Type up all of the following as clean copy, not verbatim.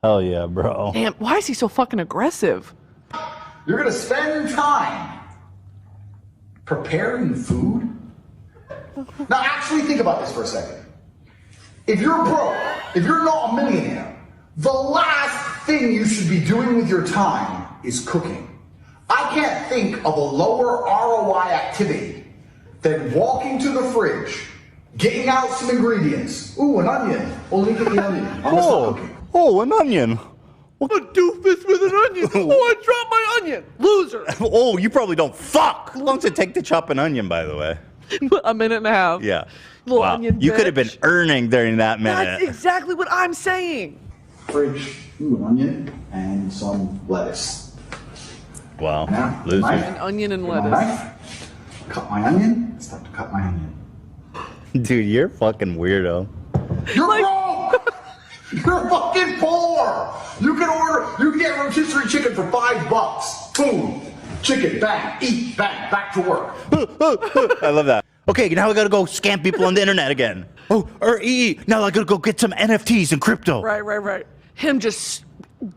Hell yeah, bro. Damn, why is he so fucking aggressive? You're gonna spend time preparing food? Now actually think about this for a second. If you're broke, if you're not a millionaire, the last thing you should be doing with your time is cooking. I can't think of a lower ROI activity than walking to the fridge, getting out some ingredients. Ooh, an onion. Oh, let me get the onion. I'm gonna start cooking. Oh, an onion. A doofus with an onion. Oh, I dropped my onion. Loser. Oh, you probably don't. Fuck. How long does it take to chop an onion, by the way? A minute and a half. Yeah. Little wow. onion You could have been bitch. earning during that minute. That's exactly what I'm saying. Fridge, ooh, an onion, and some lettuce. Wow. Now, Loser. An onion and get my lettuce. knife, cut my onion, start to cut my onion. Dude, you're a fucking weirdo. You're broke! You're fucking poor! You can get rotisserie chicken for $5. Boom! Chicken, bang, eat, bang, back to work. I love that. Okay, now I gotta go scam people on the internet again. Oh, now I gotta go get some NFTs and crypto. Right. Him just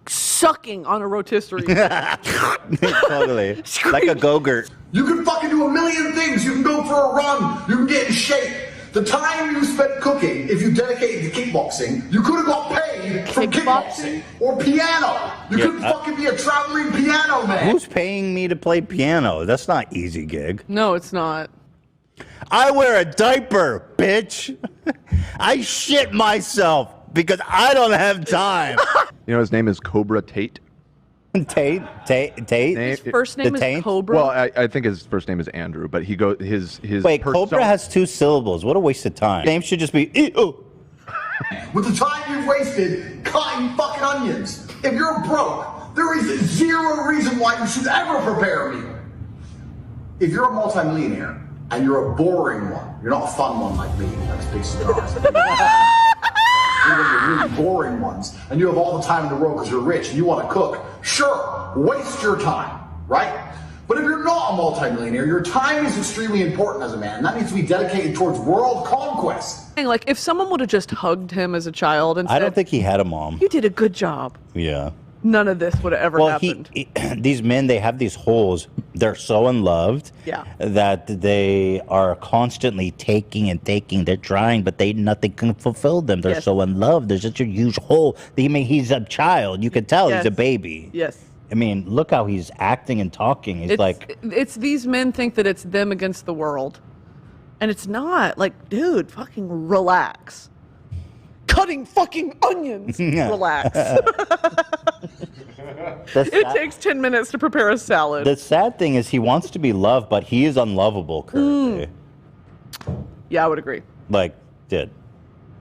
sucking on a rotisserie. Totally. Like a Go-Gurt. You can fucking do a million things. You can go for a run. You can get in shape. The time you spent cooking, if you dedicated to kickboxing, you could have got paid from kickboxing or piano. You could fucking be a traveling piano man. Who's paying me to play piano? That's not easy gig. No, it's not. I wear a diaper, bitch. I shit myself because I don't have time. You know his name is Cobra Tate. Tate? His first name is taintt? Cobra. Well, I think his first name is Andrew, but he goes his. Wait, Cobra has 2 syllables. What a waste of time. Name should just be. With the time you've wasted cutting fucking onions. If you're broke, there is zero reason why you should ever prepare a meal. If you're a multimillionaire and you're a boring one, you're not a fun one like me, that's big cigars. You're the really boring ones, and you have all the time in the world because you're rich and you want to cook. Sure, waste your time, right? But if you're not a multimillionaire, your time is extremely important as a man, and that needs to be dedicated towards world conquest. Like, if someone would have just hugged him as a child and said, I don't think he had a mom. you did a good job, Yeah. none of this would have ever happened. These men, they have these holes. They're so unloved that they are constantly taking and taking. They're trying, but nothing can fulfill them. They're so unloved. There's such a huge hole. I mean, he's a child. You can tell he's a baby. Yes. I mean, look how he's acting and talking. He's It's these men think that it's them against the world. And it's not. Like, dude, fucking relax. Cutting fucking onions. Relax. It takes 10 minutes to prepare a salad. The sad thing is he wants to be loved, but he is unlovable currently. Yeah, I would agree. Like, dude,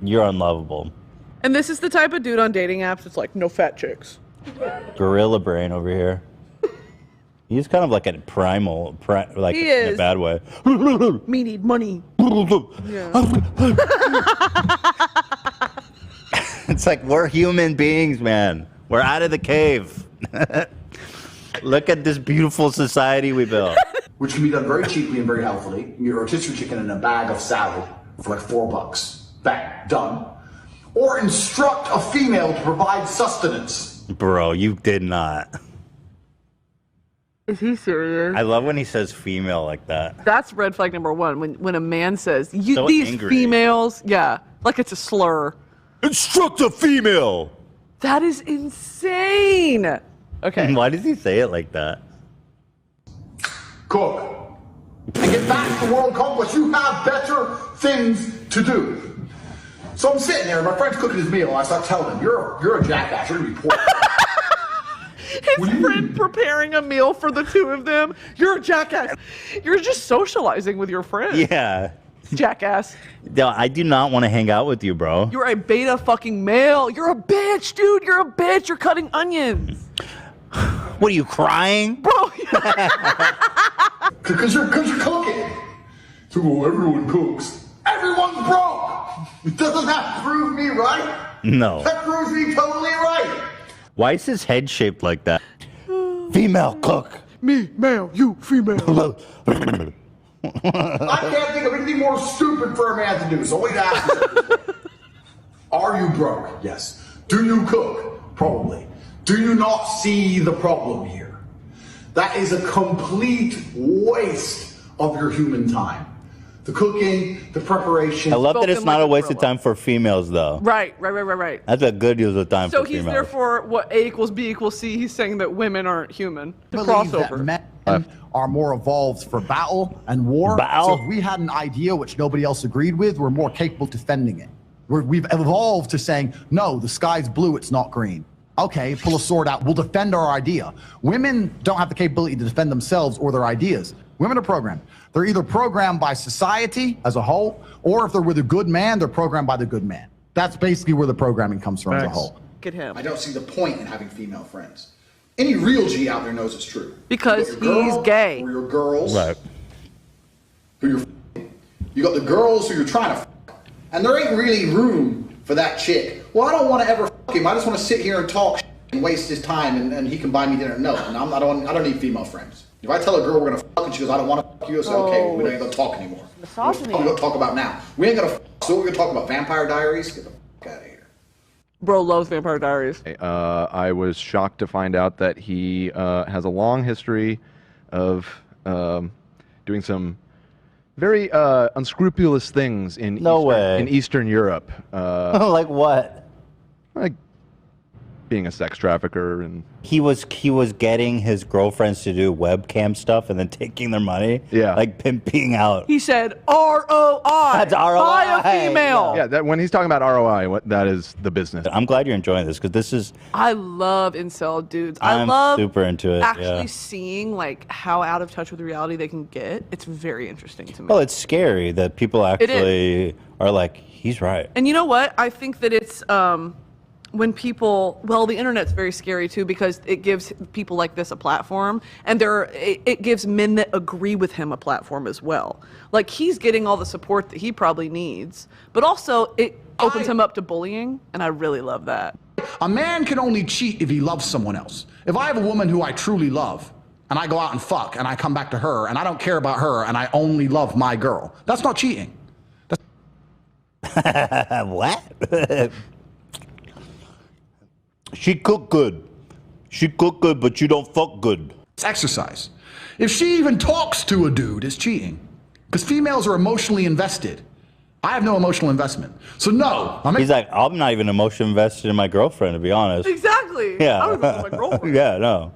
you're unlovable. And this is the type of dude on dating apps. It's like, no fat chicks. Gorilla brain over here. He's kind of like a primal, like He in is. a bad way. Me need money. It's like we're human beings, man. We're out of the cave. Look at this beautiful society we built. Which can be done very cheaply and very healthily. You get rotisserie chicken and a bag of salad for like $4. Bang, done. Or instruct a female to provide sustenance. Bro, you did not. Is he serious? I love when he says female like that. That's red flag number 1. When a man says, So these angry. females, like it's a slur. Instruct a female! That is insane. Okay. Why does he say it like that? Cook. And get back to world conquest. You have better things to do. So I'm sitting there, my friend's cooking his meal, and I start telling him, you're a jackass, you're gonna be poor. His friend preparing a meal for the two of them. You're a jackass. You're just socializing with your friend. Yeah. Jackass. No, I do not want to hang out with you, bro. You're a beta fucking male. You're a bitch, dude. You're a bitch. You're cutting onions. What are you crying? Bro. Because you're cooking. So everyone cooks. Everyone's broke. Doesn't that prove me right? No. That proves me totally right. Why is his head shaped like that? Female cook. Me, male, you, female. I can't think of anything more stupid for a man to do, so wait to ask you. Are you broke? Yes. Do you cook? Probably. Do you not see the problem here? That is a complete waste of your human time. The cooking, the preparation. I love that it's Spoken not like a a waste of gorilla. time for females, though. Right. That's a good use of time So for he's females. therefore what A equals B equals C. He's saying that women aren't human. The believe that crossover. men are more evolved for battle and war. Battle? So if we had an idea which nobody else agreed with, we're more capable of defending it. We've evolved to saying, no, the sky's blue, it's not green. Okay, pull a sword out, we'll defend our idea. Women don't have the capability to defend themselves or their ideas. Women are programmed. They're either programmed by society as a whole, or if they're with a good man, they're programmed by the good man. That's basically where the programming comes from as a whole. Get him. I don't see the point in having female friends. Any real G out there knows it's true. Because You got your he's girl gay. Or your girls. Right. Who you're f***ing. You got the girls who you're trying to f***. And there ain't really room for that chick. Well, I don't want to ever f*** him. I just want to sit here and talk shit and waste his time and he can buy me dinner. No, and I don't need female friends. If I tell a girl we're going to f*** and she goes, I don't want to f*** you, I say, okay, we ain't going to talk anymore. Misogyny. What are we going to talk about now? We ain't going to f***. So we're going to talk about Vampire Diaries? Get the f*** out of here. Bro loves Vampire Diaries. I was shocked to find out that he has a long history of doing some very unscrupulous things in in Eastern Europe. Like what? Like being a sex trafficker, and he was getting his girlfriends to do webcam stuff and then taking their money. Yeah, like pimping out. He said ROI. That's ROI. Buy a female. yeah, that when he's talking about ROI, that is the business. I'm glad you're enjoying this because this is. I love incel dudes. I I'm love super into it. actually seeing like how out of touch with reality they can get. It's very interesting to me. Well, it's scary that people actually are like, he's right. And you know what? I think that it's when people, well, the internet's very scary too because it gives people like this a platform, and it gives men that agree with him a platform as well. Like he's getting all the support that he probably needs, but also it opens him up to bullying, and I really love that. A man can only cheat if he loves someone else. If I have a woman who I truly love, and I go out and fuck, and I come back to her, and I don't care about her, and I only love my girl, that's not cheating. What? She cook good. She cook good, but you don't fuck good. It's exercise. If she even talks to a dude, it's cheating. Because females are emotionally invested. I have no emotional investment. So no. He's like, I'm not even emotionally invested in my girlfriend, to be honest. Exactly. Yeah. I don't even know my girlfriend. Yeah, no.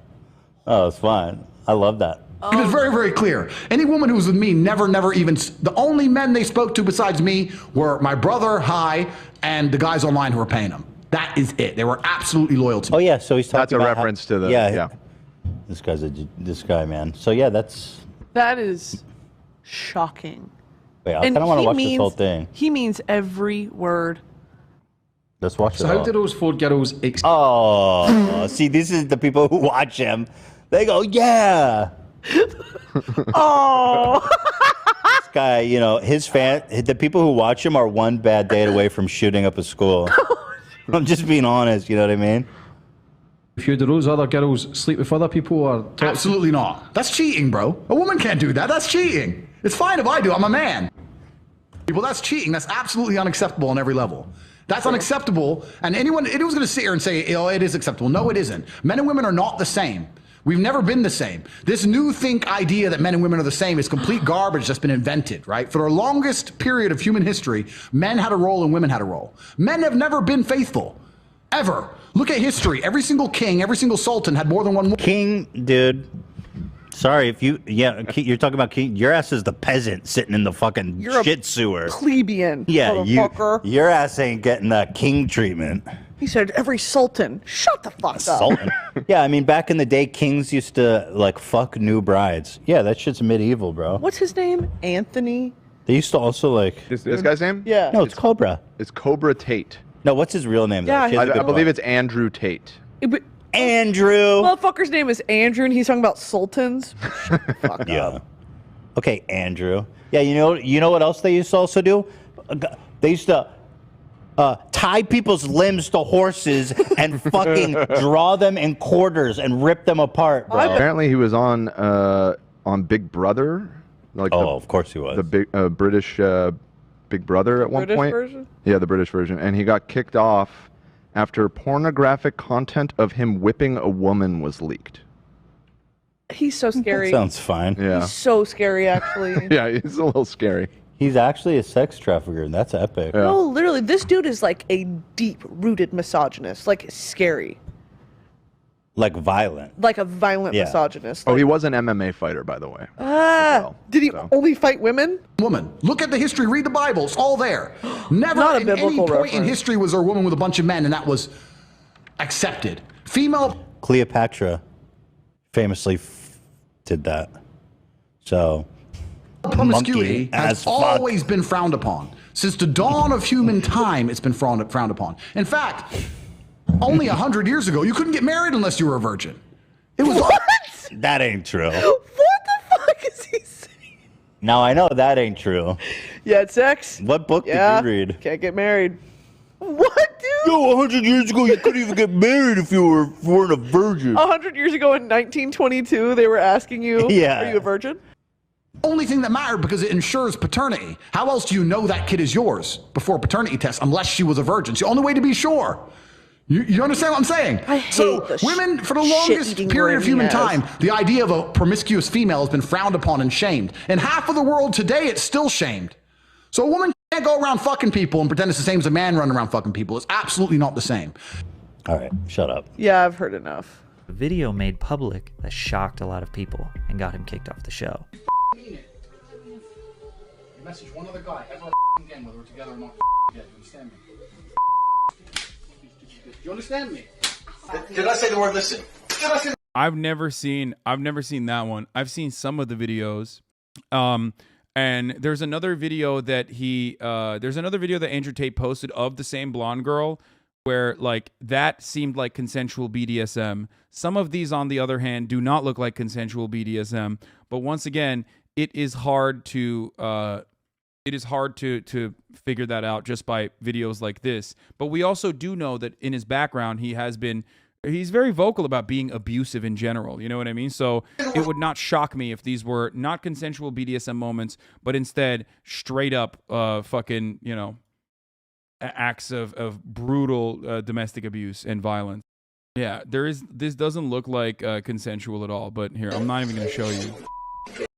Oh, it's fine. I love that. It is very, very clear. Any woman who was with me never even, the only men they spoke to besides me were my brother, and the guys online who were paying them. That is it. They were absolutely loyal to me. Oh yeah, so he's talking That's a about reference to the yeah. This guy, man. So yeah, that is shocking. Wait, I kind of want to watch this whole thing. He means every word. Let's watch it. So how do those four girls? Oh, see, this is the people who watch him. They go, yeah. Oh. This guy, you know, the people who watch him are one bad day away from shooting up a school. I'm just being honest, you know what I mean? If you do those other girls sleep with other people or talk? Absolutely not. That's cheating, bro. A woman can't do that. That's cheating. It's fine if I do. I'm a man. People, that's cheating. That's absolutely unacceptable on every level. That's unacceptable. And anyone's going to sit here and say, oh, it is acceptable. No, it isn't. Men and women are not the same. We've never been the same. This new idea that men and women are the same is complete garbage that's been invented, right? For the longest period of human history, men had a role and women had a role. Men have never been faithful, ever. Look at history. Every single king, every single sultan had more than one woman. King, dude. Sorry, you're talking about king. Your ass is the peasant sitting in the fucking shit sewer. Plebeian. Yeah, motherfucker. your ass ain't getting that king treatment. He said every sultan. Shut the fuck up. Sultan. Yeah, I mean, back in the day, kings used to like fuck new brides. Yeah, that shit's medieval, bro. What's his name? Anthony. They used to also like. This guy's name? Yeah. No, it's Cobra. It's Cobra Tate. No, what's his real name? Yeah, I believe it's Andrew Tate. Andrew. Motherfucker's name is Andrew, and he's talking about sultans. Fuck Yeah. up. Okay, Andrew. Yeah, you know what else they used to also do? They used to tie people's limbs to horses and fucking draw them in quarters and rip them apart, bro. Apparently, he was on Big Brother. Like of course he was. The big British Big Brother at one British point. version? Yeah, the British version, and he got kicked off. after pornographic content of him whipping a woman was leaked. He's so scary. Sounds fine. Yeah. He's so scary, actually. Yeah, he's a little scary. He's actually a sex trafficker, and that's epic. Yeah. No, literally, this dude is like a deep-rooted misogynist. Like, scary. Like violent. Like a violent misogynist. Like, Oh, he was an MMA fighter, by the way. Did he only fight women? Woman. Look at the history. Read the Bible. It's all there. Never Not a at any biblical point in reference. history was there a woman with a bunch of men, and that was accepted. Female Cleopatra famously did that. So, promiscuity monkey as has fuck. always been frowned upon. Since the dawn of human time, it's been frowned upon. In fact, only 100 years ago, you couldn't get married unless you were a virgin. It was What? That ain't true. What the fuck is he saying? Now I know that ain't true. You had sex? What book Yeah. did you read? Can't get married. What, dude? No, 100 years ago, you couldn't even get married if you weren't a virgin. 100 years ago in 1922, they were asking you, Yeah. are you a virgin? only thing that mattered because it ensures paternity. How else do you know that kid is yours before a paternity test unless she was a virgin? It's the only way to be sure. You understand what I'm saying? I hate so the women, for the longest shit-eating period of brain human he has. time, the idea of a promiscuous female has been frowned upon and shamed. And half of the world today, it's still shamed. So a woman can't go around fucking people and pretend it's the same as a man running around fucking people. It's absolutely not the same. All right, shut up. Yeah, I've heard enough. A video made public that shocked a lot of people and got him kicked off the show. You message one other guy ever again, whether we're together or not. You understand me? Do you understand me? Did I say the word listen? Did I say I've never seen that one. I've seen some of the videos. And there's another video that Andrew Tate posted of the same blonde girl where like that seemed like consensual BDSM. Some of these, on the other hand, do not look like consensual BDSM. But once again, it is hard to figure that out just by videos like this. But we also do know that in his background, he's very vocal about being abusive in general. You know what I mean? So it would not shock me if these were not consensual BDSM moments, but instead straight up fucking, you know, acts of brutal domestic abuse and violence. Yeah, this doesn't look like consensual at all, but here, I'm not even going to show you.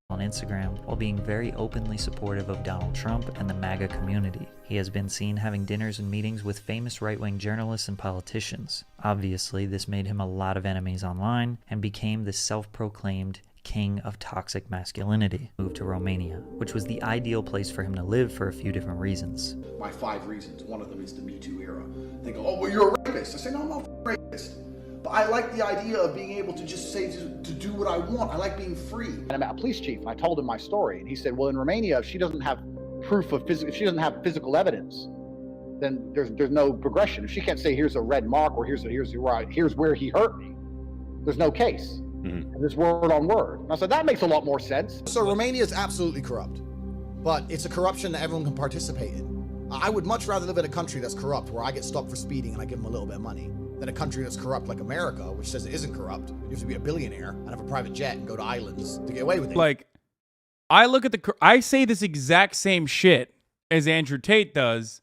On Instagram, while being very openly supportive of Donald Trump and the MAGA community. He has been seen having dinners and meetings with famous right-wing journalists and politicians. Obviously, this made him a lot of enemies online and became the self-proclaimed king of toxic masculinity. Moved to Romania, which was the ideal place for him to live for a few different reasons. My 5 reasons. One of them is the Me Too era. They go, oh, well, you're a rapist. I say, no, I'm not a rapist. But I like the idea of being able to just say, to do what I want. I like being free. And I met a police chief, and I told him my story. And he said, well, in Romania, if she doesn't have proof of if she doesn't have physical evidence, then there's no progression. If she can't say, here's a red mark, or here's where he hurt me, there's no case. Mm-hmm. And there's word on word. And I said, that makes a lot more sense. So Romania is absolutely corrupt, but it's a corruption that everyone can participate in. I would much rather live in a country that's corrupt, where I get stopped for speeding and I give them a little bit of money, than a country that's corrupt like America, which says it isn't corrupt. You have to be a billionaire and have a private jet and go to islands to get away with it. Like, I say this exact same shit as Andrew Tate does,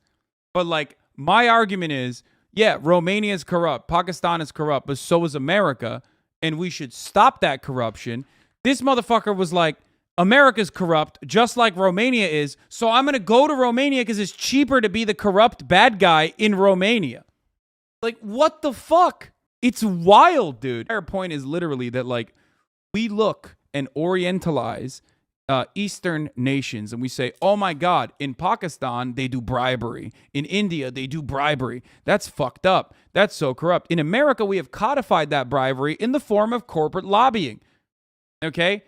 but like my argument is, yeah, Romania is corrupt, Pakistan is corrupt, but so is America, and we should stop that corruption. This motherfucker was like, America's corrupt, just like Romania is, so I'm gonna go to Romania because it's cheaper to be the corrupt bad guy in Romania. Like, what the fuck? It's wild, dude. Our point is literally that, like, we look and orientalize Eastern nations and we say, oh my God, in Pakistan, they do bribery. In India, they do bribery. That's fucked up. That's so corrupt. In America, we have codified that bribery in the form of corporate lobbying. Okay?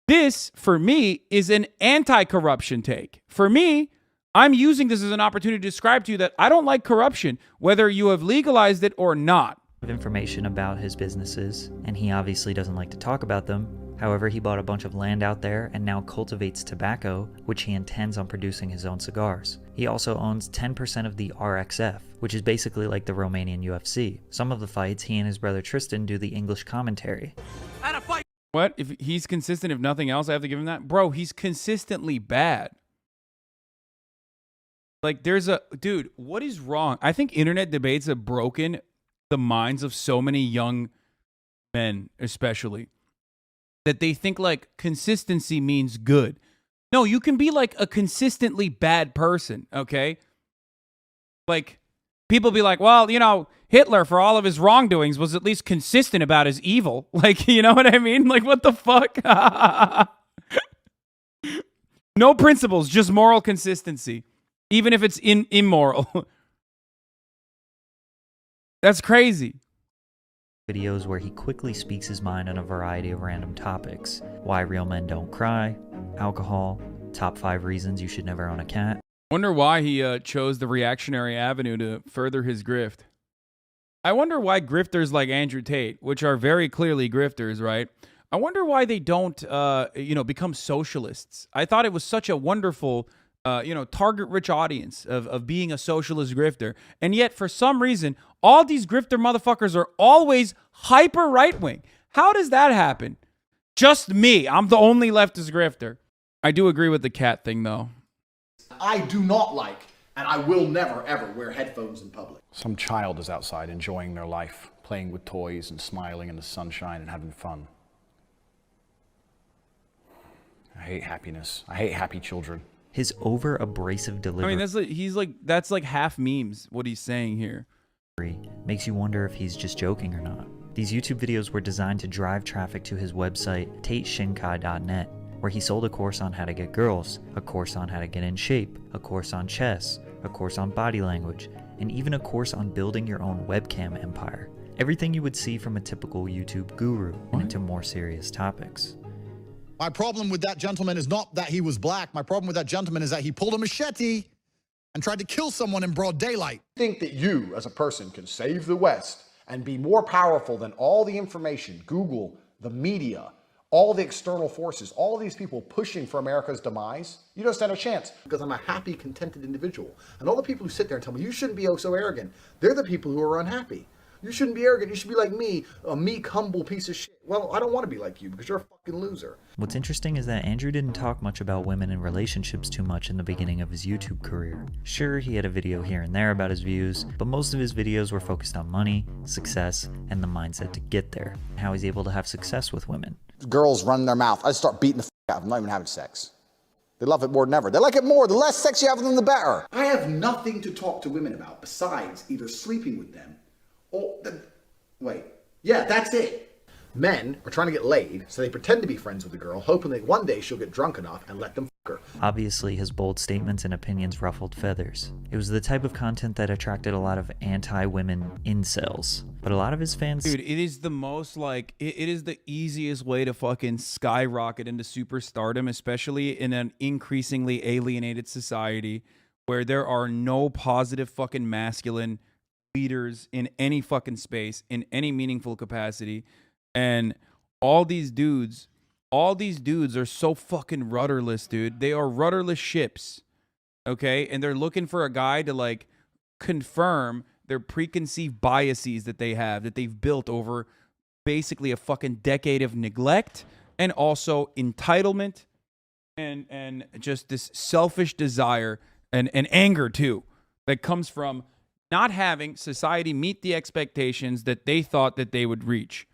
This, for me, is an anti-corruption take. For me, I'm using this as an opportunity to describe to you that I don't like corruption, whether you have legalized it or not. Information about his businesses, and he obviously doesn't like to talk about them. However, he bought a bunch of land out there and now cultivates tobacco, which he intends on producing his own cigars. He also owns 10% of the RXF, which is basically like the Romanian UFC. Some of the fights, he and his brother Tristan do the English commentary. What? If he's consistent, if nothing else, I have to give him that? Bro, he's consistently bad. Like, there's a dude. What is wrong? I think internet debates have broken the minds of so many young men, especially, that they think like consistency means good. No, you can be like a consistently bad person. Okay, like people be like, well, you know, Hitler, for all of his wrongdoings, was at least consistent about his evil. Like, you know what I mean? Like, what the fuck? No principles, just moral consistency, even if it's immoral. That's crazy. Videos where he quickly speaks his mind on a variety of random topics. Why real men don't cry, alcohol, top 5 reasons you should never own a cat. Wonder why he chose the reactionary avenue to further his grift. I wonder why grifters like Andrew Tate, which are very clearly grifters, right? I wonder why they don't, become socialists. I thought it was such a wonderful, target-rich audience of being a socialist grifter. And yet, for some reason, all these grifter motherfuckers are always hyper right-wing. How does that happen? Just me. I'm the only leftist grifter. I do agree with the cat thing, though. I do not like, and I will never, ever wear headphones in public. Some child is outside enjoying their life, playing with toys and smiling in the sunshine and having fun. I hate happiness. I hate happy children. His over-abrasive delivery. I mean, that's like half memes, what he's saying here. Makes you wonder if he's just joking or not. These YouTube videos were designed to drive traffic to his website, taintt.net, where he sold a course on how to get girls, a course on how to get in shape, a course on chess, a course on body language, and even a course on building your own webcam empire. Everything you would see from a typical YouTube guru and into more serious topics. My problem with that gentleman is not that he was black. My problem with that gentleman is that he pulled a machete and tried to kill someone in broad daylight. Think that you, as a person, can save the West and be more powerful than all the information, Google, the media, all the external forces, all these people pushing for America's demise? You don't stand a chance. Because I'm a happy, contented individual. And all the people who sit there and tell me, you shouldn't be so arrogant, they're the people who are unhappy. You shouldn't be arrogant. You should be like me, a meek, humble piece of shit. Well, I don't want to be like you because you're a fucking loser. What's interesting is that Andrew didn't talk much about women and relationships too much in the beginning of his YouTube career. Sure, he had a video here and there about his views, but most of his videos were focused on money, success, and the mindset to get there, and how he's able to have success with women. Girls run their mouth. I just start beating the fuck out of them, not even having sex. They love it more than ever. They like it more. The less sex you have with them, the better. I have nothing to talk to women about besides either sleeping with them or... Wait. Yeah, that's it. Men are trying to get laid, so they pretend to be friends with the girl, hoping that one day she'll get drunk enough and let them fuck her. Obviously, his bold statements and opinions ruffled feathers. It was the type of content that attracted a lot of anti-women incels. But a lot of his fans... Dude, it is the most, like, it is the easiest way to fucking skyrocket into superstardom, especially in an increasingly alienated society where there are no positive fucking masculine leaders in any fucking space, in any meaningful capacity. And all these dudes are so fucking rudderless, dude. They are rudderless ships, okay? And they're looking for a guy to, like, confirm their preconceived biases that they have, that they've built over basically a fucking decade of neglect and also entitlement and just this selfish desire and anger, too, that comes from not having society meet the expectations that they thought that they would reach.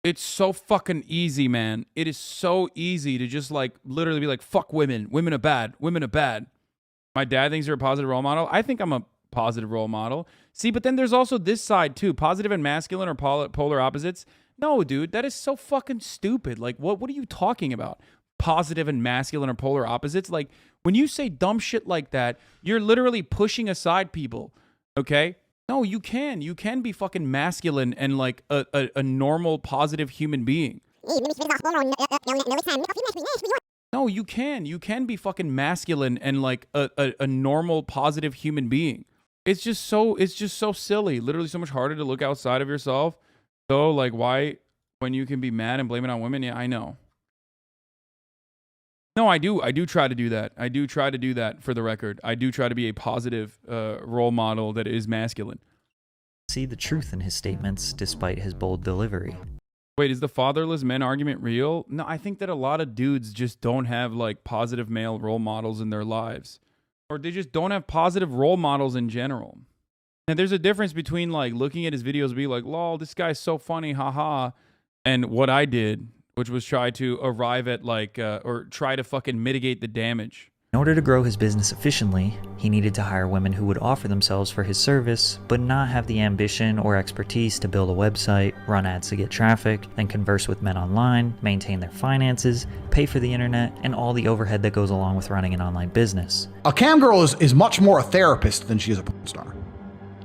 It's so fucking easy, man. It is so easy to just, like, literally be like, fuck women. Women are bad. Women are bad. My dad thinks you're a positive role model. I think I'm a positive role model. See, but then there's also this side, too. Positive and masculine are polar opposites. No, dude, that is so fucking stupid. Like, what are you talking about? Positive and masculine are polar opposites? Like, when you say dumb shit like that, you're literally pushing aside people. Okay? No, you can. You can be fucking masculine and like a normal, positive human being. No, you can. You can be fucking masculine and like a normal, positive human being. It's just so silly. Literally so much harder to look outside of yourself. So like why when you can be mad and blame it on women? Yeah, I know. No, I do try to do that. I do try to do that, for the record. I do try to be a positive role model that is masculine. See the truth in his statements, despite his bold delivery. Wait, is the fatherless men argument real? No, I think that a lot of dudes just don't have, like, positive male role models in their lives. or they just don't have positive role models in general. And there's a difference between like looking at his videos and be like, lol, this guy's so funny, haha, and what I did, which was try to arrive at like, or try to fucking mitigate the damage. In order to grow his business efficiently, he needed to hire women who would offer themselves for his service, but not have the ambition or expertise to build a website, run ads to get traffic, and converse with men online, maintain their finances, pay for the internet, and all the overhead that goes along with running an online business. A cam girl is much more a therapist than she is a porn star.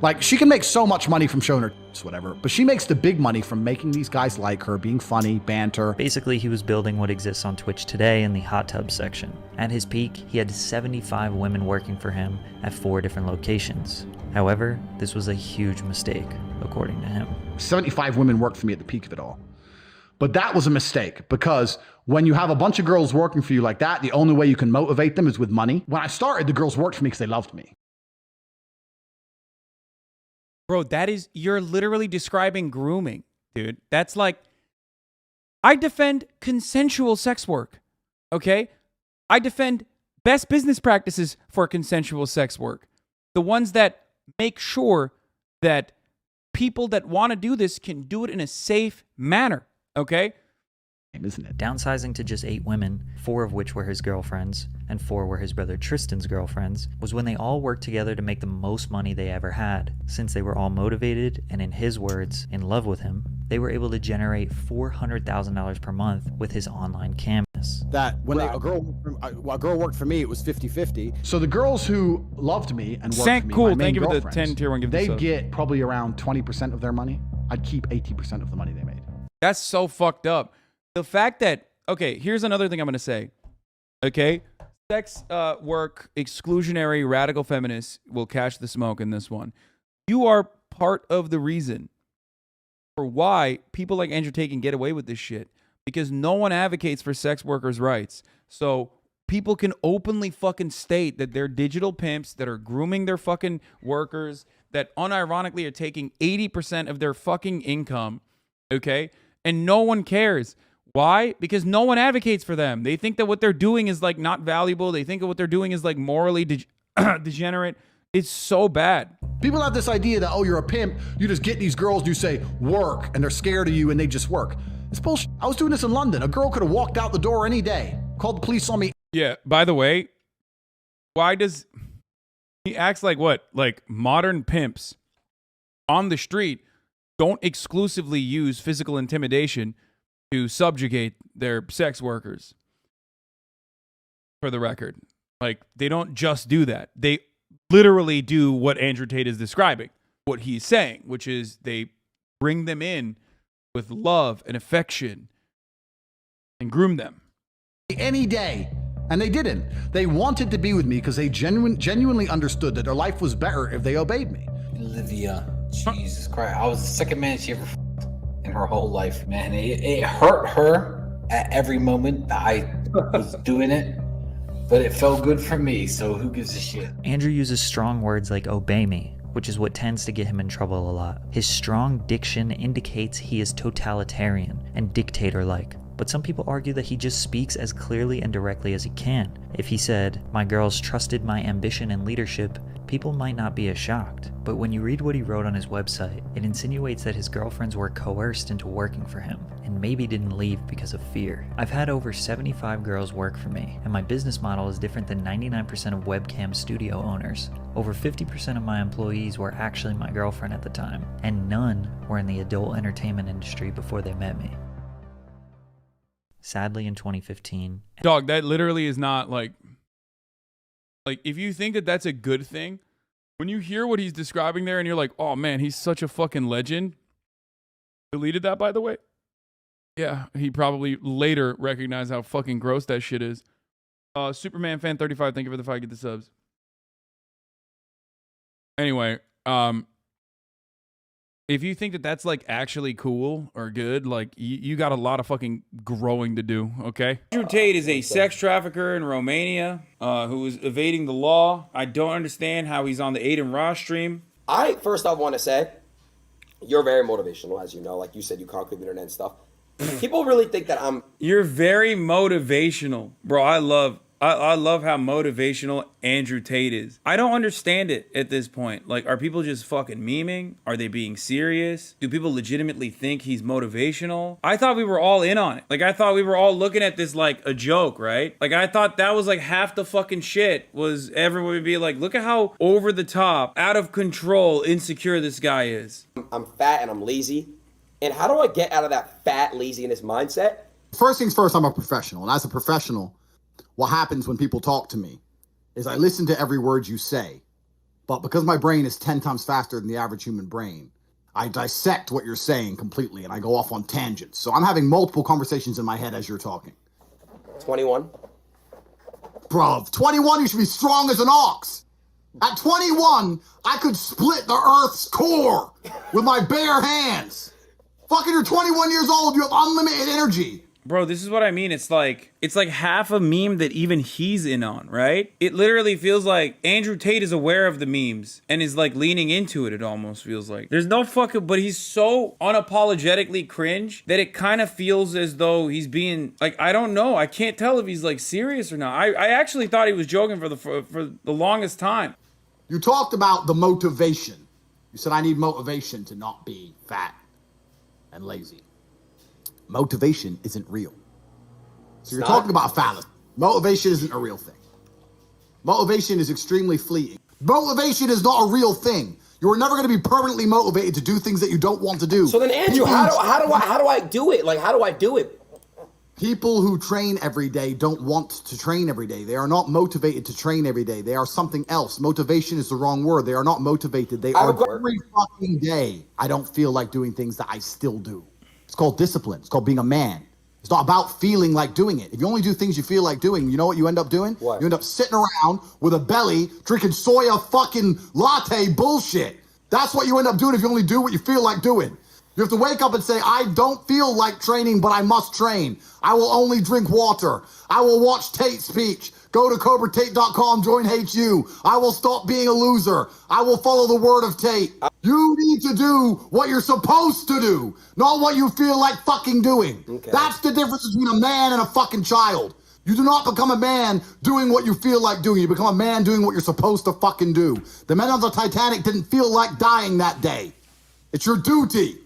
Like, she can make so much money from showing her whatever, but she makes the big money from making these guys like her, being funny, banter. Basically, he was building what exists on Twitch today in the hot tub section. At his peak, he had 75 women working for him at 4 different locations. However, this was a huge mistake, according to him. 75 women worked for me at the peak of it all. But that was a mistake, because when you have a bunch of girls working for you like that, the only way you can motivate them is with money. When I started, the girls worked for me because they loved me. Bro, you're literally describing grooming, dude. That's like, I defend consensual sex work, okay? I defend best business practices for consensual sex work. The ones that make sure that people that want to do this can do it in a safe manner, okay? Isn't it? Downsizing to just 8 women, 4 of which were his girlfriends, and 4 were his brother Tristan's girlfriends, was when they all worked together to make the most money they ever had. Since they were all motivated, and in his words, in love with him, they were able to generate $400,000 per month with his online canvas. That when a girl worked for me, it was 50-50. So the girls who loved me and worked for me, cool. my main Thank you for the girlfriends, 10 tier 1 gift. they get probably around 20% of their money. I'd keep 80% of the money they made. That's so fucked up. The fact that, okay, here's another thing I'm going to say. Okay? Sex work, exclusionary, radical feminists will catch the smoke in this one. You are part of the reason for why people like Andrew Tate can get away with this shit. Because no one advocates for sex workers' rights. So people can openly fucking state that they're digital pimps that are grooming their fucking workers, that unironically are taking 80% of their fucking income. Okay? And no one cares. Why? Because no one advocates for them. They think that what they're doing is like not valuable. They think that what they're doing is like morally degenerate. It's so bad. People have this idea that, oh, you're a pimp. You just get these girls, you say, work, and they're scared of you and they just work. It's bullshit. I was doing this in London. A girl could have walked out the door any day, called the police on me. Yeah, by the way, why does he acts like what? Like modern pimps on the street don't exclusively use physical intimidation to subjugate their sex workers, for the record. Like, they don't just do that. They literally do what Andrew Tate is describing, what he's saying, which is they bring them in with love and affection and groom them. Any day. And they didn't. They wanted to be with me because they genuinely understood that their life was better if they obeyed me. Olivia, Jesus Christ. I was the second man she ever in her whole life, man. It hurt her at every moment that I was doing it, but it felt good for me, so who gives a shit? Andrew uses strong words like obey me, which is what tends to get him in trouble a lot. His strong diction indicates he is totalitarian and dictator-like, but some people argue that he just speaks as clearly and directly as he can. If he said, "My girls trusted my ambition and leadership," people might not be as shocked. But when you read what he wrote on his website, it insinuates that his girlfriends were coerced into working for him, and maybe didn't leave because of fear. I've had over 75 girls work for me, and my business model is different than 99% of webcam studio owners. Over 50% of my employees were actually my girlfriend at the time, and none were in the adult entertainment industry before they met me. Sadly, in 2015... Dog, that literally is not like, if you think that that's a good thing, when you hear what he's describing there and you're like, oh man, he's such a fucking legend. Deleted that, by the way? Yeah, he probably later recognized how fucking gross that shit is. Superman fan 35, thank you for the 5, get the subs. Anyway, if you think that that's like actually cool or good, like you got a lot of fucking growing to do, okay? Andrew Tate is a sex trafficker in Romania who is evading the law. I don't understand how he's on the Aiden Ross stream. First off want to say, you're very motivational, as you know. Like you said, you conquered the internet and stuff. People really think that I'm... You're very motivational. Bro, I I love how motivational Andrew Tate is. I don't understand it at this point. Like, are people just fucking memeing? Are they being serious? Do people legitimately think he's motivational? I thought we were all in on it. Like, I thought we were all looking at this like a joke, right? Like, I thought that was like half the fucking shit, was everyone would be like, look at how over the top, out of control, insecure this guy is. I'm fat and I'm lazy. And how do I get out of that fat laziness mindset? First things first, I'm a professional. And as a professional, what happens when people talk to me is I listen to every word you say. But because my brain is 10 times faster than the average human brain, I dissect what you're saying completely and I go off on tangents. So I'm having multiple conversations in my head as you're talking. 21. Bro, 21, you should be strong as an ox. At 21, I could split the Earth's core with my bare hands. Fucking, you're 21 years old, you have unlimited energy. Bro, this is what I mean. It's like half a meme that even he's in on, right? It literally feels like Andrew Tate is aware of the memes and is like leaning into it. It almost feels like there's no fucking, but he's so unapologetically cringe that it kind of feels as though he's being like, I don't know. I can't tell if he's like serious or not. I actually thought he was joking for the longest time. You talked about the motivation. You said, I need motivation to not be fat and lazy. Motivation isn't real. So you're talking about a fallacy. Motivation isn't a real thing. Motivation is extremely fleeting. Motivation is not a real thing. You're never going to be permanently motivated to do things that you don't want to do. So then, Andrew, how do I do it? Like, how do I do it? People who train every day don't want to train every day. They are not motivated to train every day. They are something else. Motivation is the wrong word. They are not motivated. They are every fucking day. I don't feel like doing things that I still do. It's called discipline. It's called being a man. It's not about feeling like doing it. If you only do things you feel like doing, you know what you end up doing? What? You end up sitting around with a belly, drinking soya fucking latte bullshit. That's what you end up doing if you only do what you feel like doing. You have to wake up and say, I don't feel like training, but I must train. I will only drink water. I will watch Tate speech. Go to CobraTate.com, join HU. I will stop being a loser. I will follow the word of Tate. You need to do what you're supposed to do, not what you feel like fucking doing. Okay. That's the difference between a man and a fucking child. You do not become a man doing what you feel like doing. You become a man doing what you're supposed to fucking do. The men on the Titanic didn't feel like dying that day. It's your duty.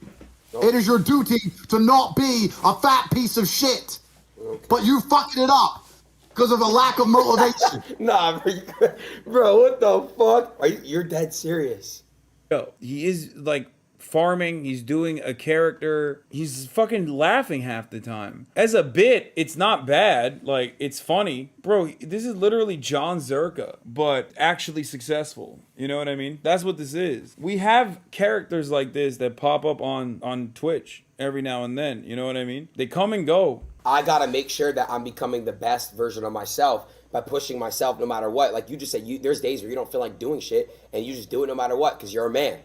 It is your duty to not be a fat piece of shit. Okay. But you fucking it up because of a lack of motivation. Nah, bro, what the fuck? You're dead serious. Yo, he is like farming. He's doing a character. He's fucking laughing half the time. As a bit, it's not bad. Like, it's funny. Bro, this is literally John Zerka, but actually successful. You know what I mean? That's what this is. We have characters like this that pop up on Twitch every now and then. You know what I mean? They come and go. I gotta make sure that I'm becoming the best version of myself by pushing myself no matter what. Like you just said, there's days where you don't feel like doing shit, and you just do it no matter what because you're a man.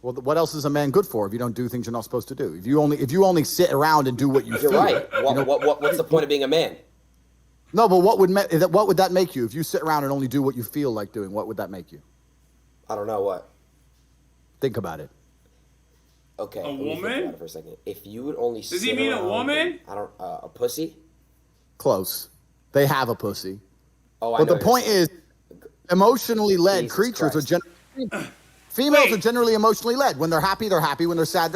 Well, what else is a man good for if you don't do things you're not supposed to do? If you only sit around and do what you feel. You're right. What's the point of being a man? No, but what would that make you if you sit around and only do what you feel like doing? What would that make you? I don't know what. Think about it. Okay. A woman? For a second. If you would only. Does he mean a woman? I don't. A pussy. Close. They have a pussy. Oh, I know. But the you're point is, emotionally led Jesus creatures Christ. are generally. Females are generally emotionally led. When they're happy, they're happy. When they're sad,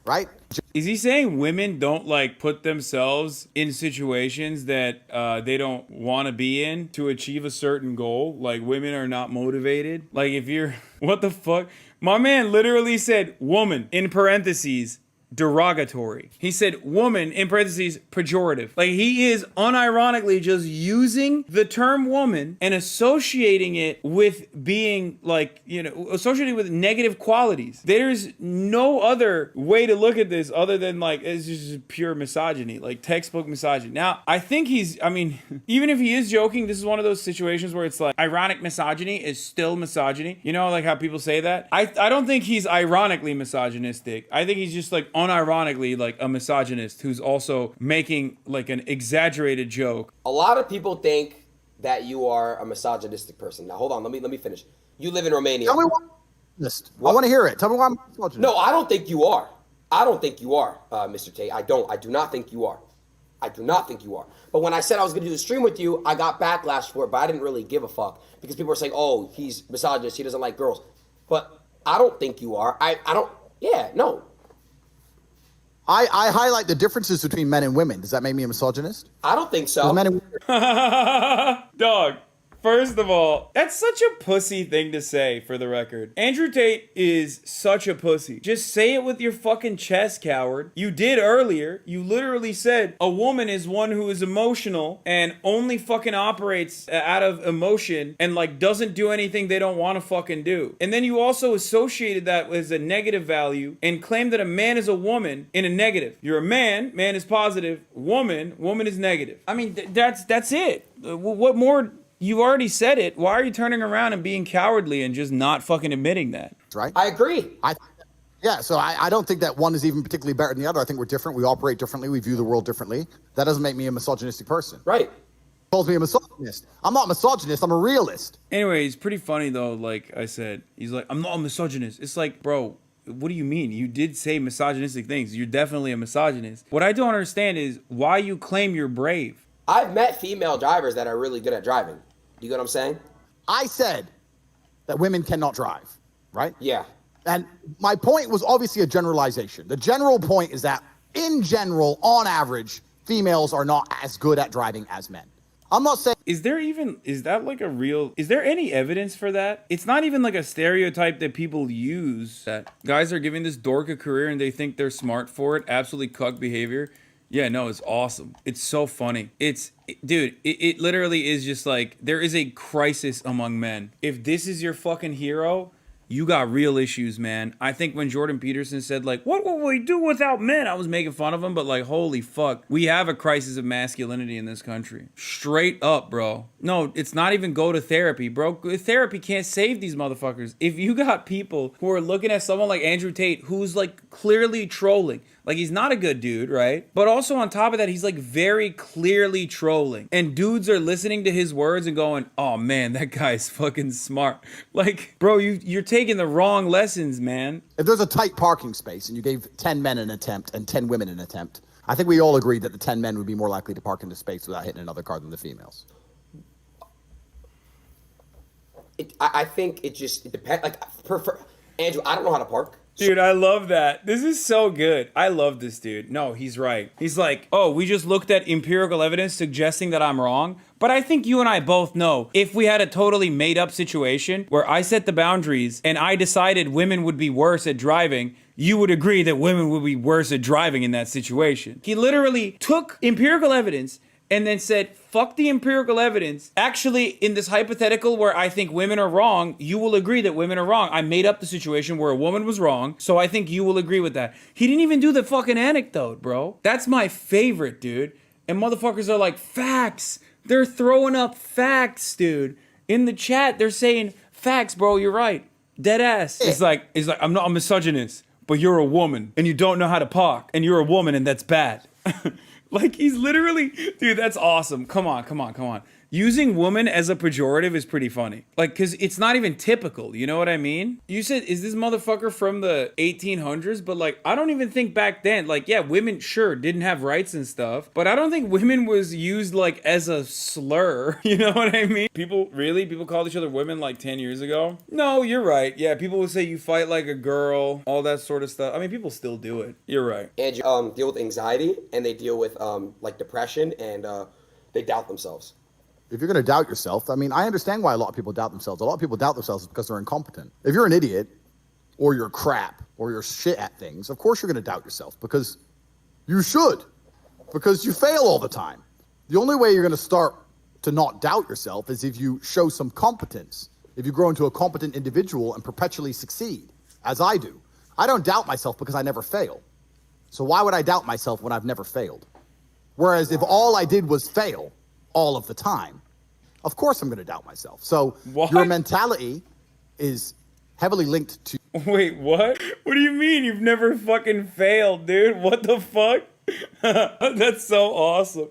right? Is he saying women don't like put themselves in situations that they don't want to be in to achieve a certain goal? Like women are not motivated? Like if you're, what the fuck? My man literally said woman in parentheses derogatory. He said woman in parentheses pejorative. Like he is unironically just using the term woman and associating it with being like, you know, associating with negative qualities. There's no other way to look at this other than like it's just pure misogyny, like textbook misogyny. Now, I think even if he is joking, this is one of those situations where it's like ironic misogyny is still misogyny. You know, like how people say that? I don't think he's ironically misogynistic. I think he's just like unironically like a misogynist who's also making like an exaggerated joke. A lot of people think that you are a misogynistic person. Now hold on, let me finish. You live in Romania. Tell me why. I want to hear it. Tell me why I'm misogynist. No, I don't think you are. I don't think you are, Mr. Tate. I do not think you are. I do not think you are. But when I said I was going to do the stream with you, I got backlash for it, but I didn't really give a fuck because people were saying, oh, he's misogynist, he doesn't like girls. But I don't think you are. I don't, yeah, no. I highlight the differences between men and women. Does that make me a misogynist? I don't think so. Men and Dog. First of all, that's such a pussy thing to say, for the record. Andrew Tate is such a pussy. Just say it with your fucking chest, coward. You did earlier. You literally said a woman is one who is emotional and only fucking operates out of emotion and like doesn't do anything they don't want to fucking do. And then you also associated that with a negative value and claimed that a man is a woman in a negative. You're a man is positive, woman is negative. I mean, that's it. What more? You already said it. Why are you turning around and being cowardly and just not fucking admitting that? Right. I agree. Yeah, so I don't think that one is even particularly better than the other. I think we're different. We operate differently. We view the world differently. That doesn't make me a misogynistic person. Right. Calls me a misogynist. I'm not a misogynist. I'm a realist. Anyway, it's pretty funny though. Like I said, he's like, I'm not a misogynist. It's like, bro, what do you mean? You did say misogynistic things. You're definitely a misogynist. What I don't understand is why you claim you're brave. I've met female drivers that are really good at driving. You get what I'm saying? I said that women cannot drive, right? Yeah. And my point was obviously a generalization. The general point is that, in general, on average, females are not as good at driving as men. I'm not saying... Is there any evidence for that? It's not even like a stereotype that people use, that guys are giving this dork a career and they think they're smart for it. Absolutely cuck behavior. Yeah, no, it's awesome. It's so funny. Dude, it literally is just like, there is a crisis among men. If this is your fucking hero, you got real issues, man. I think when Jordan Peterson said, like, what will we do without men? I was making fun of him, but like, holy fuck. We have a crisis of masculinity in this country. Straight up, bro. No, it's not even go to therapy, bro. Therapy can't save these motherfuckers. If you got people who are looking at someone like Andrew Tate, who's like clearly trolling, like, he's not a good dude, right? But also on top of that, he's like very clearly trolling. And dudes are listening to his words and going, oh man, that guy's fucking smart. Like, bro, you're taking the wrong lessons, man. If there's a tight parking space and you gave 10 men an attempt and 10 women an attempt, I think we all agreed that the 10 men would be more likely to park in the space without hitting another car than the females. I think it depends. Like, Andrew, I don't know how to park. Dude, I love that. This is so good. I love this dude. No, he's right. He's like, oh, we just looked at empirical evidence suggesting that I'm wrong. But I think you and I both know if we had a totally made up situation where I set the boundaries and I decided women would be worse at driving, you would agree that women would be worse at driving in that situation. He literally took empirical evidence and then said, fuck the empirical evidence. Actually, in this hypothetical where I think women are wrong, you will agree that women are wrong. I made up the situation where a woman was wrong, so I think you will agree with that. He didn't even do the fucking anecdote, bro. That's my favorite, dude. And motherfuckers are like, facts. They're throwing up facts, dude. In the chat, they're saying, facts, bro, you're right. Dead ass. It's like, I'm not a misogynist, but you're a woman, and you don't know how to park, and you're a woman, and that's bad. Like, he's literally, dude, that's awesome. Come on. Using woman as a pejorative is pretty funny. Like, because it's not even typical, you know what I mean? You said, is this motherfucker from the 1800s? But, like, I don't even think back then, like, yeah, women, sure, didn't have rights and stuff, but I don't think women was used, like, as a slur, you know what I mean? People called each other women, like, 10 years ago? No, you're right. Yeah, people would say you fight like a girl, all that sort of stuff. I mean, people still do it. You're right. And deal with anxiety, and they deal with, like, depression, and they doubt themselves. If you're going to doubt yourself, I mean, I understand why a lot of people doubt themselves. A lot of people doubt themselves because they're incompetent. If you're an idiot, or you're crap, or you're shit at things, of course you're going to doubt yourself, because you should, because you fail all the time. The only way you're going to start to not doubt yourself is if you show some competence, if you grow into a competent individual and perpetually succeed, as I do. I don't doubt myself because I never fail. So why would I doubt myself when I've never failed? Whereas if all I did was fail all of the time, of course I'm going to doubt myself. So your mentality is heavily linked to... Wait, what? What do you mean you've never fucking failed, dude? What the fuck? That's so awesome.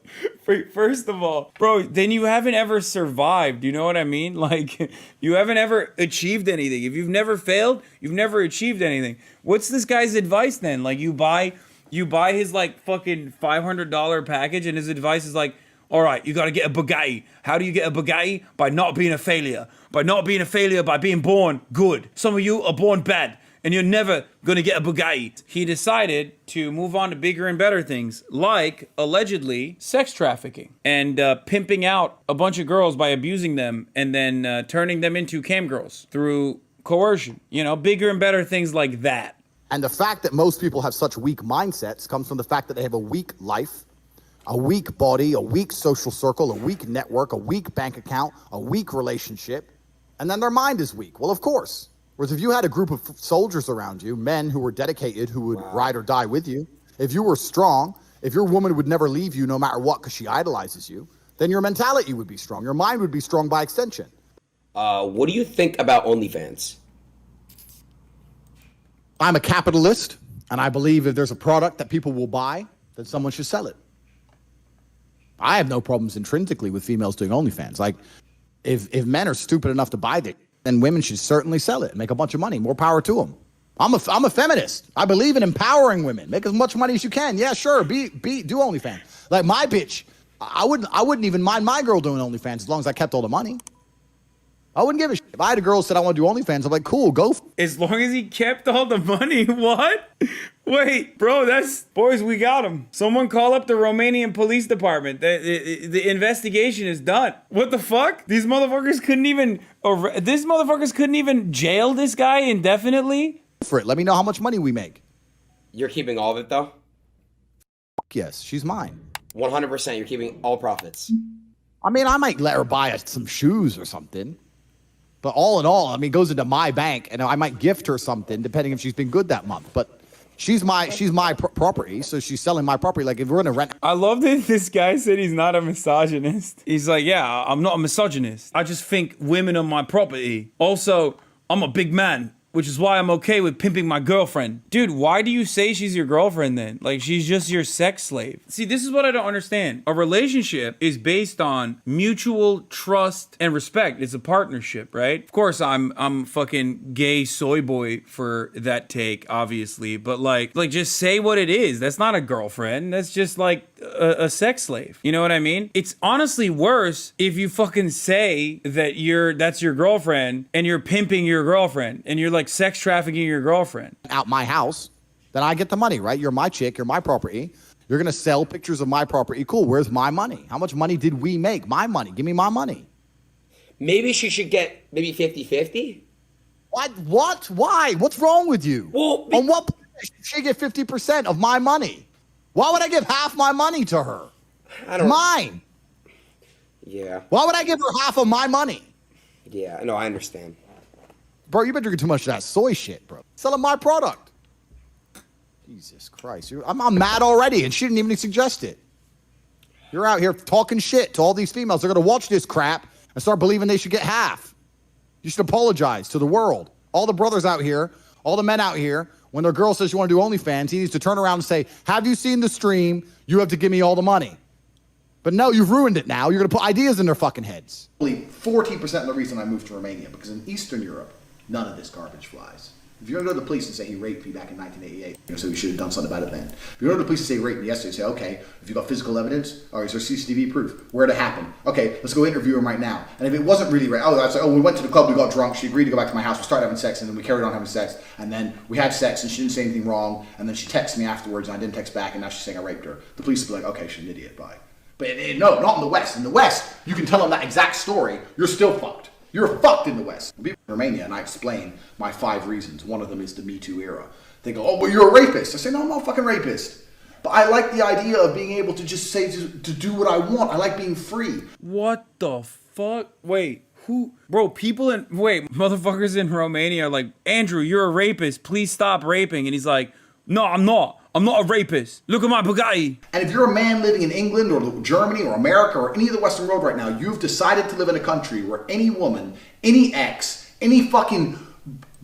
First of all, bro, then you haven't ever survived. You know what I mean? Like, you haven't ever achieved anything. If you've never failed, you've never achieved anything. What's this guy's advice then? Like, you buy You buy his like fucking $500 package, and his advice is like, all right, you got to get a Bugatti. How do you get a Bugatti? By not being a failure. By not being a failure, by being born good. Some of you are born bad, and you're never going to get a Bugatti. He decided to move on to bigger and better things, like, allegedly, sex trafficking and pimping out a bunch of girls by abusing them and then turning them into cam girls through coercion. You know, bigger and better things like that. And the fact that most people have such weak mindsets comes from the fact that they have a weak life, a weak body, a weak social circle, a weak network, a weak bank account, a weak relationship, and then their mind is weak. Well, of course. Whereas if you had a group of soldiers around you, men who were dedicated, who would ride or die with you, if you were strong, if your woman would never leave you no matter what because she idolizes you, then your mentality would be strong. Your mind would be strong by extension. What do you think about OnlyFans? I'm a capitalist, and I believe if there's a product that people will buy, then someone should sell it. I have no problems intrinsically with females doing OnlyFans. Like, if men are stupid enough to buy it, then women should certainly sell it and make a bunch of money. More power to them. I'm a feminist. I believe in empowering women. Make as much money as you can. Yeah, sure. Do OnlyFans. Like my bitch, I wouldn't even mind my girl doing OnlyFans as long as I kept all the money. I wouldn't give a shit. If I had a girl who said I want to do OnlyFans, I'm like, cool, go. As long as he kept all the money. What? Wait, bro, boys, we got him. Someone call up the Romanian police department. The investigation is done. What the fuck? These motherfuckers couldn't even jail this guy indefinitely? For it. Let me know how much money we make. You're keeping all of it, though? Yes, she's mine. 100%. You're keeping all profits. I mean, I might let her buy some shoes or something. But all in all, I mean, it goes into my bank, and I might gift her something, depending if she's been good that month. But she's my property, so she's selling my property. Like, if we're gonna rent. I love that this guy said he's not a misogynist. He's like, yeah, I'm not a misogynist. I just think women are my property. Also, I'm a big man, which is why I'm okay with pimping my girlfriend. Dude, why do you say she's your girlfriend then? Like, she's just your sex slave. See, this is what I don't understand. A relationship is based on mutual trust and respect. It's a partnership, right? Of course, I'm fucking gay soy boy for that take, obviously. But like just say what it is. That's not a girlfriend. That's just like a sex slave. You know what I mean? It's honestly worse if you fucking say that that's your girlfriend and you're pimping your girlfriend and you're like sex trafficking your girlfriend. Out my house, then I get the money, right? You're my chick, you're my property. You're going to sell pictures of my property. Cool, where's my money? How much money did we make? My money. Give me my money. Maybe she should get maybe 50-50? What? Why? What's wrong with you? Well, on what should she get 50% of my money? Why would I give half my money to her? Mine. Yeah. Why would I give her half of my money? Yeah, no, I understand. Bro, you've been drinking too much of that soy shit, bro. Selling my product. Jesus Christ. I'm mad already, and she didn't even suggest it. You're out here talking shit to all these females. They're going to watch this crap and start believing they should get half. You should apologize to the world. All the brothers out here, all the men out here, when their girl says you want to do OnlyFans, he needs to turn around and say, have you seen the stream? You have to give me all the money. But no, you've ruined it now. You're going to put ideas in their fucking heads. 40% of the reason I moved to Romania, because in Eastern Europe, none of this garbage flies. If you're going to go to the police and say he raped me back in 1988, so we should have done something about it then. If you go to the police and say he raped me yesterday, say, okay, if you got physical evidence, or is there CCTV proof? Where'd it happen? Okay, let's go interview him right now. And if it wasn't really rape, I'd say, we went to the club, we got drunk, she agreed to go back to my house, we started having sex, and then we carried on having sex, and then we had sex, and she didn't say anything wrong, and then she texted me afterwards, and I didn't text back, and now she's saying I raped her. The police would be like, okay, she's an idiot, bye. But no, not in the West. In the West, you can tell them that exact story, you're still fucked. You're fucked in the West. People in Romania, and I explain my 5 reasons. One of them is the Me Too era. They go, oh, well, you're a rapist. I say, no, I'm not a fucking rapist. But I like the idea of being able to just say, to do what I want. I like being free. What the fuck? Wait, who? Bro, motherfuckers in Romania are like, Andrew, you're a rapist. Please stop raping. And he's like, no, I'm not. I'm not a rapist. Look at my Bugatti. And if you're a man living in England or Germany or America or any of the Western world right now, you've decided to live in a country where any woman, any ex, any fucking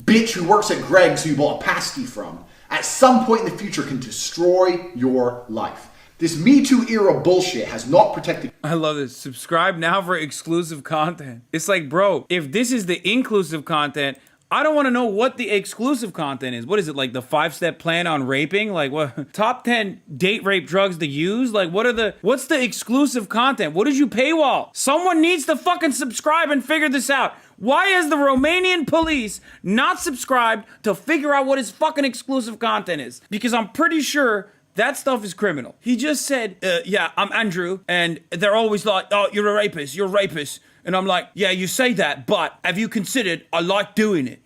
bitch who works at Greg's who you bought a pasty from, at some point in the future can destroy your life. This Me Too era bullshit has not protected. I love this. Subscribe now for exclusive content. It's like, bro, if this is the inclusive content, I don't want to know what the exclusive content is. What is it, like the 5-step plan on raping? Like what? Top 10 date rape drugs to use? Like what's the exclusive content? What did you paywall? Someone needs to fucking subscribe and figure this out. Why has the Romanian police not subscribed to figure out what his fucking exclusive content is? Because I'm pretty sure that stuff is criminal. He just said, yeah, I'm Andrew, and they're always like, oh, you're a rapist. And I'm like, yeah, you say that, but have you considered I like doing it?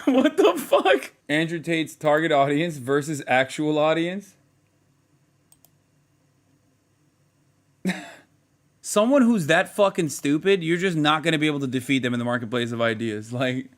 What the fuck? Andrew Tate's target audience versus actual audience? Someone who's that fucking stupid, you're just not going to be able to defeat them in the marketplace of ideas. Like,